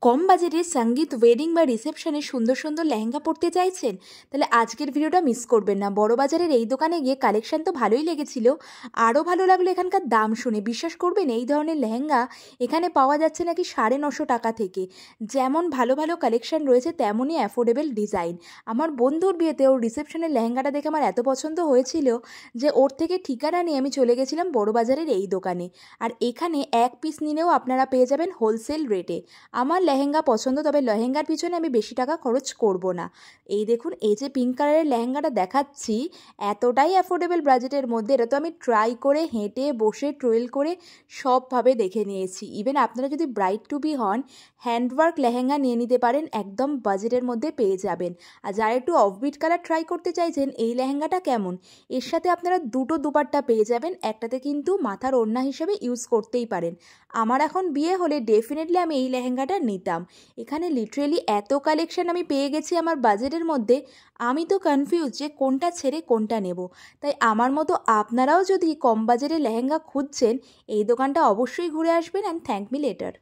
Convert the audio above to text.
কম বাজেটের সঙ্গীত ওয়েডিং বা রিসেপশনে সুন্দর সুন্দর লেহেঙ্গা পরতে চাইছেন? তাহলে আজকের ভিডিওটা মিস করবেন না। বড়বাজারের এই দোকানে গিয়ে কালেকশন তো ভালোই লেগেছিল, আরও ভালো লাগলো এখানকার দাম শুনে। বিশ্বাস করবেন এই ধরনের লেহেঙ্গা এখানে পাওয়া যাচ্ছে নাকি 950 টাকা থেকে। যেমন ভালো ভালো কালেকশন রয়েছে তেমনই অ্যাফোর্ডেবল ডিজাইন। আমার বন্ধুর বিয়েতে ওর রিসেপশনের লেহেঙ্গাটা দেখে আমার এত পছন্দ হয়েছিল যে ওর থেকে ঠিকানা নিয়ে আমি চলে গেছিলাম বড়বাজারের এই দোকানে। আর এখানে এক পিস নিলেও আপনারা পেয়ে যাবেন হোলসেল রেটে। আমার লেহেঙ্গা পছন্দ, তবে লেহেঙ্গার পিছনে আমি বেশি টাকা খরচ করব না। এই দেখুন, এই যে পিঙ্ক কালারের লেহেঙ্গাটা দেখাচ্ছি এতটাই অ্যাফোর্ডেবল বাজেটের মধ্যে, এটা তো আমি ট্রাই করে হেঁটে বসে ট্রেল করে সবভাবে দেখে নিয়েছি। ইভেন আপনারা যদি ব্রাইড টু বি হন, হ্যান্ডওয়ার্ক লেহেঙ্গা নিয়ে নিতে পারেন, একদম বাজেটের মধ্যে পেয়ে যাবেন। আর যারা একটু অফবিট কালার ট্রাই করতে চাইছেন, এই লেহেঙ্গাটা কেমন, এর সাথে আপনারা দুটো দুপাট্টা পেয়ে যাবেন। একটাতে কিন্তু মাথার ওড়না হিসেবে ইউজ করতেই পারেন। আমার এখন বিয়ে হলে ডেফিনেটলি আমি এই লেহেঙ্গাটা নিতাম। এখানে লিটারেলি এত কালেকশন আমি পেয়ে গেছি আমার বাজেটের মধ্যে, আমি তো কনফিউজ যে কোনটা ছেড়ে কোনটা নেব। তাই আমার মতো আপনারাও যদি কম বাজেটে লেহেঙ্গা খুঁজছেন, এই দোকানটা অবশ্যই ঘুরে আসবেন। And thank me letter.